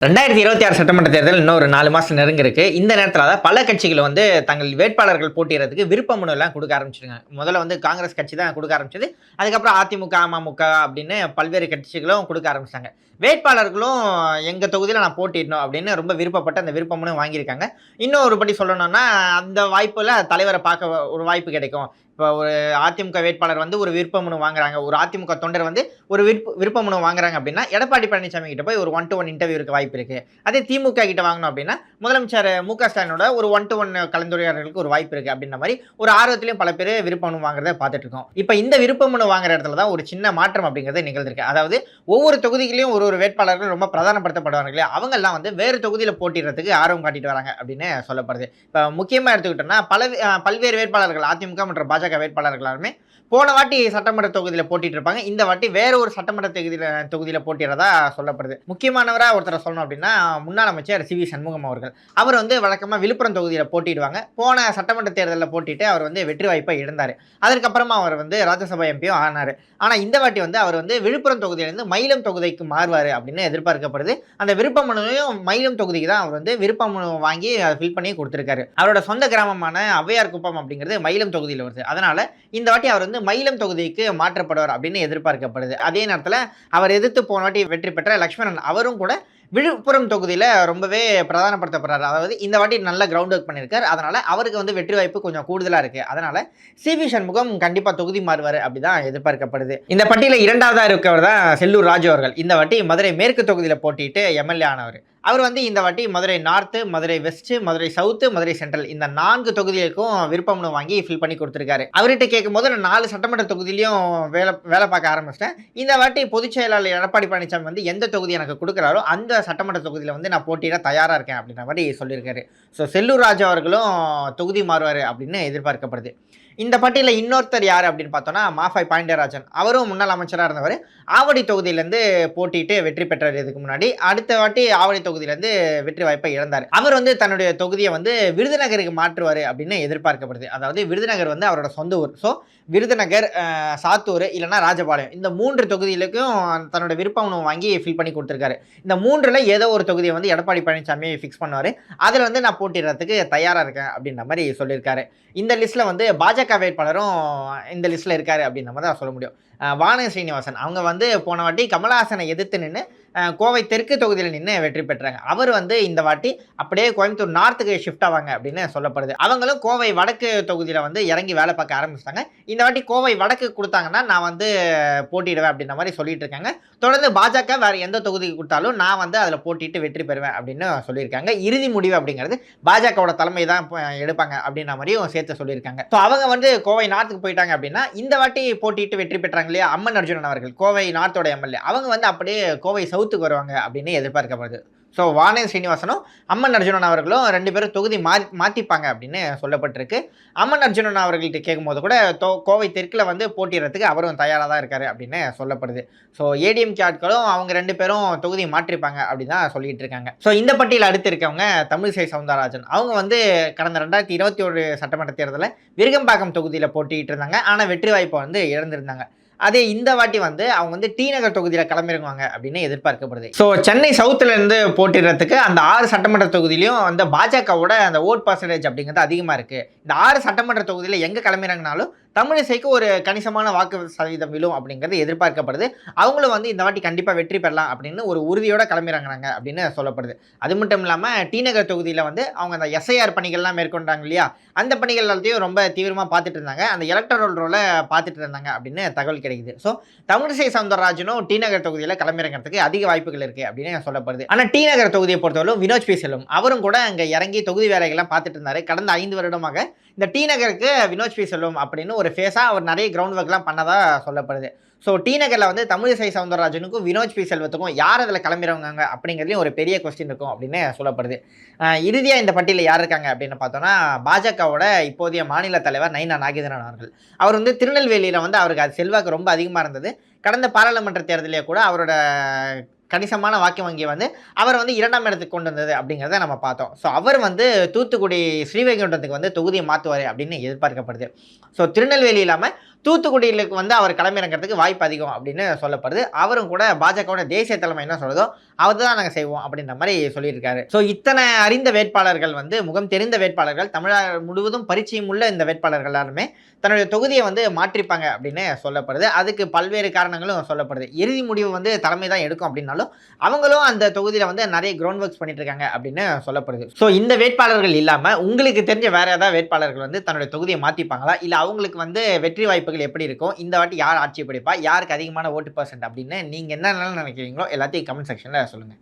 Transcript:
2026 சட்டமன்ற தேர்தல் இன்னும் ஒரு 4 மாசம் நெருங்கிருக்கு. இந்த நேரத்தில தான் பல கட்சிகள் வந்து தங்கள் வேட்பாளர்கள் போட்டியிடுறதுக்கு விருப்ப மனுலாம் குடுக்க ஆரம்பிச்சுருக்காங்க. முதல்ல வந்து காங்கிரஸ் கட்சி தான் குடுக்க ஆரம்பிச்சது. அதுக்கப்புறம் அதிமுக, அமமுக அப்படின்னு பல்வேறு கட்சிகளும் குடுக்க ஆரம்பிச்சுட்டாங்க. வேட்பாளர்களும் எங்க தொகுதியில நான் போட்டியிடணும் அப்படின்னு ரொம்ப விருப்பப்பட்டு அந்த விருப்ப மனு வாங்கியிருக்காங்க. இன்னும் ஒரு படி சொல்லணும்னா, அந்த வாய்ப்புல தலைவர பார்க்க ஒரு வாய்ப்பு கிடைக்கும். இப்போ ஒரு அதிமுக வேட்பாளர் வந்து ஒரு விருப்ப மனு வாங்குறாங்க. ஒரு அதிமுக தொண்டர் வந்து ஒரு விருப்ப மனு வாங்குறாங்க அப்படின்னா, எடப்பாடி பழனிசாமி கிட்ட போய் ஒரு 1 டூ 1 இன்டர்வியூ இருக்க வாய்ப்பு இருக்கு. அதே திமுக கிட்ட வாங்கணும் அப்படின்னா, முதலமைச்சர் மு.க. ஸ்டாலினோட ஒரு 1 டூ 1 கலந்துரையாடலுக்கு ஒரு வாய்ப்பு இருக்கு அப்படின்ற மாரி ஒரு ஆர்வத்திலயும் பல பேரு விருப்ப மனு வாங்குறத பார்த்துட்டு இருக்கோம். இப்ப இந்த விருப்ப மனு வாங்குற இடத்துல தான் ஒரு சின்ன மாற்றம் அப்படிங்கிறது நிகழ்ந்திருக்கு. அதாவது ஒவ்வொரு தொகுதியிலயும் ஒரு வேட்பாளர்கள் ரொம்ப பிரதானப்படுத்தப்படுவாங்க இல்லையா? அவங்கலாம் வந்து வேறு தொகுதியில போட்டியிடுறதுக்கு ஆர்வம் காட்டிட்டு வராங்க அப்படின்னு சொல்லப்படுது. இப்ப முக்கியமா எடுத்துக்கிட்டோம்னா, பல்வேறு வேட்பாளர்கள் அதிமுக மற்றும் பாஜக வேட்பாளர்கள் எல்லாருமே போன வாட்டி சட்டமன்ற தொகுதியில போட்டிட்டு இருப்பாங்க. இந்த வாட்டி வேற ஒரு சட்டமன்ற தொகுதியில போட்டியிடுறதா சொல்லப்படுது. முக்கியமானவரா ஒருத்தர சொல்லணும் அப்டின்னா, முன்னாள் அமைச்சர் சி.வி. சண்முகம் அவர்கள். அவர் வந்து வழக்கமா விழுப்புரம் தொகுதியில போட்டியிடுவாங்க. போன சட்டமன்ற தேர்தல்ல போட்டிட்டு அவர் வந்து வெற்றி வாய்ப்பை இழந்தாரு. அதற்கப்புறமா அவர் வந்து ராஜ்யசபா எம்பியும் ஆனாரு. ஆனா இந்த வாட்டி வந்து அவர் வந்து விழுப்புரம் தொகுதியிலிருந்து மயிலம் தொகுதிக்கு மாறுவாரு அப்படின்னு எதிர்பார்க்கப்படுது. அந்த விருப்ப மனுவையும் மயிலம் தொகுதிக்கு தான் அவர் வந்து விருப்ப மனு வாங்கி ஃபில் பண்ணி குடுத்திருக்காரு. அவரோட சொந்த கிராமமான ஔவையார் குப்பம் அப்படிங்கிறது மயிலம் தொகுதியில வருது. அதனால இந்த வாட்டி அவர் வந்து மயிலம் தொகுதிக்கு மாற்றப்படுவார் அப்படின்னு எதிர்பார்க்கப்படுது. அதே நேரத்துல அவர் எதிர்த்து போன வாட்டி வெற்றி பெற்ற லட்சுமணன் அவரும் கூட விழுப்புரம் தொகுதியில ரொம்பவே பிரதானப்படுத்தப்படுறாரு. அதாவது இந்த வாட்டி நல்ல கிரவுண்ட் ஒர்க் பண்ணியிருக்காரு. அதனால அவருக்கு வந்து வெற்றி வாய்ப்பு கொஞ்சம் கூடுதலா இருக்கு. அதனால சி.வி. சண்முகம் கண்டிப்பா தொகுதி மாறுவாரு அப்படிதான் எதிர்பார்க்கப்படுது. இந்த பட்டியல 2வதா இருக்கவர் தான் செல்லூர் ராஜு அவர்கள். இந்த வாட்டி மதுரை மேற்கு தொகுதியில போட்டியிட்டு எம்.எல்.ஏ. ஆனவர். அவர் வந்து இந்த வாட்டி Madurai north, Madurai west, Madurai south, Madurai central இந்த 4 தொகுதிகளுக்கும் விருப்ப மனு வாங்கி ஃபில் பண்ணி குடுத்திருக்காரு. அவர்கிட்ட கேட்கும்போது நான் 4 சட்டமன்ற தொகுதியிலயும் வேலை பார்க்க ஆரம்பிச்சிட்டேன். இந்த வாட்டி பொதுச் செயலாளர் எடப்பாடி பழனிசாமி வந்து எந்த தொகுதி எனக்கு குடுக்குறாரோ அந்த சட்டமன்ற தொகுதியில வந்து நான் போட்டியிட தயாரா இருக்கேன் அப்படின்ற மாரி சொல்லியிருக்காரு. செல்லூர் ராஜு அவர்களும் தொகுதி மாறுவாரு அப்படின்னு எதிர்பார்க்கப்படுது. இந்த பட்டியல இன்னொருத்தர் யாரு அப்படின்னு பார்த்தோம்னா, மாஃபை பாண்டியராஜன். அவரும் முன்னாள் அமைச்சரா இருந்தவரு. ஆவடி தொகுதியிலிருந்து போட்டியிட்டு வெற்றி பெற்றாரு இதுக்கு முன்னாடி. அடுத்த வாட்டி ஆவடி தொகுதியிலிருந்து வெற்றி வாய்ப்பை இழந்தாரு. அவர் வந்து தன்னுடைய தொகுதிய வந்து விருதுநகருக்கு மாற்றுவாரு அப்படின்னு எதிர்பார்க்கப்படுது. அதாவது விருதுநகர் வந்து அவரோட சொந்த ஊர். விருதுநகர், சாத்தூர் இல்லன்னா ராஜபாளையம் இந்த 3 தொகுதிகளுக்கும் தன்னோட விருப்ப மனு வாங்கி ஃபில் பண்ணி குடுத்திருக்காரு. இந்த 3ல ஏதோ ஒரு தொகுதிய வந்து எடப்பாடி பழனிசாமி ஃபிக்ஸ் பண்ணுவாரு. அதுல வந்து நான் போட்டியிடுறதுக்கு தயாரா இருக்கேன் அப்படின்ற மாரி சொல்லியிருக்காரு. இந்த லிஸ்ட்ல வந்து பாஜக வேட்பாளரும் இந்த லிஸ்ட்ல இருக்காரு அப்படின்ற மாரி தான் சொல்ல முடியும். வானதி சீனிவாசன் அவங்க வந்து போன வாட்டி கமலஹாசனை எதிர்த்து நின்னு கோவை தெற்கு தொகுதியில நின்னு வெற்றி பெற்றாங்க. அவர் வந்து இந்த வாட்டி அப்படியே கோயம்புத்தூர் நார்த்துக்கு ஷிஃப்ட் ஆவாங்க அப்படின்னு சொல்லப்படுது. அவங்களும் கோவை வடக்கு தொகுதியில வந்து இறங்கி வேலை பார்க்க ஆரம்பிச்சுட்டாங்க. இந்த வாட்டி கோவை வடக்கு குடுத்தாங்கன்னா நான் வந்து போட்டியிடுவேன் அப்படின்ற மாரி சொல்லிட்டு இருக்காங்க. தொடர்ந்து பாஜக வேற எந்த தொகுதிக்கு குடுத்தாலும் நான் வந்து அதுல போட்டியிட்டு வெற்றி பெறுவேன் அப்படின்னு சொல்லியிருக்காங்க. இறுதி முடிவு அப்படிங்கிறது பாஜகவோட தலைமை தான் எடுப்பாங்க அப்படின்ற மாரியும் சேர்த்து சொல்லியிருக்காங்க. அவங்க வந்து கோவை நார்த்துக்கு போயிட்டாங்க அப்படின்னா இந்த வாட்டி போட்டியிட்டு வெற்றி பெற்றாங்க இல்லையா அம்மன் அர்ஜுனன் அவர்கள் கோவை நார்த்தோட எம்.எல்.ஏ. அவங்க வந்து அப்படியே கோவை சவுத்துக்கு வருவாங்க அப்படின்னு எதிர்பார்க்கப்படுது. வானதி சீனிவாசனும் அம்மன் அர்ஜுனன் அவர்களும் 2 பேரும் தொகுதி மாத்திப்பாங்க அப்படின்னு சொல்லப்பட்டிருக்கு. அம்மன் அர்ஜுனன் அவர்கள்ட்ட கேட்கும்போது கூட கோவை தெற்குல வந்து போட்டியிடுறதுக்கு அவரும் தயாரா தான் இருக்காரு அப்படின்னு சொல்லப்படுது. ஏடிஎம்கே ஆட்களும் அவங்க 2 பேரும் தொகுதி மாற்றிப்பாங்க அப்படின்னு தான் சொல்லிட்டு இருக்காங்க. இந்த பட்டியல் அடுத்து இருக்கவங்க தமிழிசை சவுந்தரராஜன். அவங்க வந்து கடந்த 2021 சட்டமன்ற தேர்தலில் விருகம்பாக்கம் தொகுதியில போட்டியிட்டு இருந்தாங்க. ஆனா வெற்றி வாய்ப்பை வந்து இழந்திருந்தாங்க. அதே இந்த வாட்டி வந்து அவங்க வந்து டி நகர் தொகுதியில களமிறங்குவாங்க அப்படின்னு எதிர்பார்க்கப்படுது. சென்னை சவுத்துல இருந்து போட்டியிடுறதுக்கு அந்த 6 சட்டமன்ற தொகுதியிலும் வந்து பாஜகவோட அந்த ஓட் பர்சன்டேஜ் அப்படிங்கிறது அதிகமா இருக்கு. இந்த 6 சட்டமன்ற தொகுதியில எங்க களமிறங்கினாலும் தமிழிசைக்கு ஒரு கணிசமான வாக்கு சதவீதம் விழும் அப்படிங்கிறது எதிர்பார்க்கப்படுது. அவங்களும் வந்து இந்த வாட்டி கண்டிப்பா வெற்றி பெறலாம் அப்படின்னு ஒரு உறுதியோட களமிறங்குறாங்க அப்படின்னு சொல்லப்படுது. அது மட்டும் இல்லாம டி நகர் தொகுதியில வந்து அவங்க அந்த எஸ்ஐஆர் பணிகள்லாம் மேற்கொண்டாங்க இல்லையா அந்த பணிகள் எல்லாத்தையும் ரொம்ப தீவிரமா பார்த்துட்டு இருந்தாங்க. அந்த எலக்டரல் ரோல பார்த்துட்டு இருந்தாங்க அப்படின்னு தகவல் கிடைக்குது. தமிழிசை சவுந்தரராஜனும் டி நகர் தொகுதியில களமிறங்கிறதுக்கு அதிக வாய்ப்புகள் இருக்கு அப்படின்னு சொல்லப்படுது. ஆனா டி நகர் தொகுதியை பொறுத்தவரை வினோத் பி செல்வம் அவரும் கூட அங்க இறங்கி தொகுதி வேலைகள்லாம் பார்த்துட்டு இருந்தாரு. கடந்த 5 வருடமாக இந்த டி நகருக்கு வினோத் பி செல்வம் அப்படின்னு ஒரு ஃபேஸா அவர் நிறைய கிரவுண்ட் ஒர்க்லாம் பண்ணதா சொல்லப்படுது. டி நகர்ல வந்து தமிழிசை சவுந்தரராஜனுக்கும் வினோத் பி செல்வத்துக்கும் யார் அதில் கிளம்பிறவங்க அப்படிங்கிறதுலையும் ஒரு பெரிய கொஸ்டின் இருக்கும் அப்படின்னு சொல்லப்படுது. இறுதியா இந்த பட்டியலில் யார் இருக்காங்க அப்படின்னு பார்த்தோம்னா பாஜகவோட இப்போதைய மாநில தலைவர் நயினா நாகேந்திரன் அவர்கள். அவர் வந்து திருநெல்வேலியில வந்து அவருக்கு அது செல்வாக்கு ரொம்ப அதிகமாக இருந்தது. கடந்த பாராளுமன்ற தேர்தலிலே கூட அவரோட கணிசமான வாக்கு வங்கியை வந்து அவர் வந்து 2ஆம் இடத்துக்கு கொண்டு வந்தது அப்படிங்கிறத நம்ம பார்த்தோம். ஸோ அவர் வந்து தூத்துக்குடி ஸ்ரீவைகுண்டத்துக்கு வந்து தொகுதியை மாற்றுவார் அப்படின்னு எதிர்பார்க்கப்படுது. ஸோ திருநெல்வேலி இல்லாமல் தூத்துக்குடியிலுக்கு வந்து அவர் களமிறங்கிறதுக்கு வாய்ப்பு அதிகம் அப்படின்னு சொல்லப்படுது. அவரும் கூட பாஜகவோட தேசிய தலைமை என்ன சொல்றதோ அதுதான் நாங்கள் செய்வோம் அப்படின்ற மாதிரி சொல்லியிருக்காரு. ஸோ இத்தனை அறிந்த வேட்பாளர்கள் வந்து முகம் தெரிந்த வேட்பாளர்கள் தமிழ்நாடு முழுவதும் பரிச்சயம் உள்ள இந்த வேட்பாளர்கள் எல்லாருமே தன்னுடைய தொகுதியை வந்து மாற்றிப்பாங்க அப்படின்னு சொல்லப்படுது. அதுக்கு பல்வேறு காரணங்களும் சொல்லப்படுது. இறுதி முடிவு வந்து தலைமை தான் எடுக்கும் அப்படின்னாலும் அவங்களும் அந்த தொகுதியில் வந்து நிறைய கிரவுண்ட் ஒர்க்ஸ் பண்ணிட்டு இருக்காங்க அப்படின்னு சொல்லப்படுது. ஸோ இந்த வேட்பாளர்கள் இல்லாமல் உங்களுக்கு தெரிஞ்ச வேற ஏதாவது வேட்பாளர்கள் வந்து தன்னுடைய தொகுதியை மாற்றிப்பாங்களா, இல்லை அவங்களுக்கு வந்து வெற்றி வாய்ப்புகள் எப்படி இருக்கும், இந்த வாட்டி யார் ஆட்சி பிடிப்பா, யாருக்கு அதிகமான ஓட்டு பர்சன்ட் அப்படின்னு நீங்கள் என்ன நினைக்கிறீங்களோ எல்லாத்தையும் கமெண்ட் செக்ஷனில் சொல்லுங்கள்.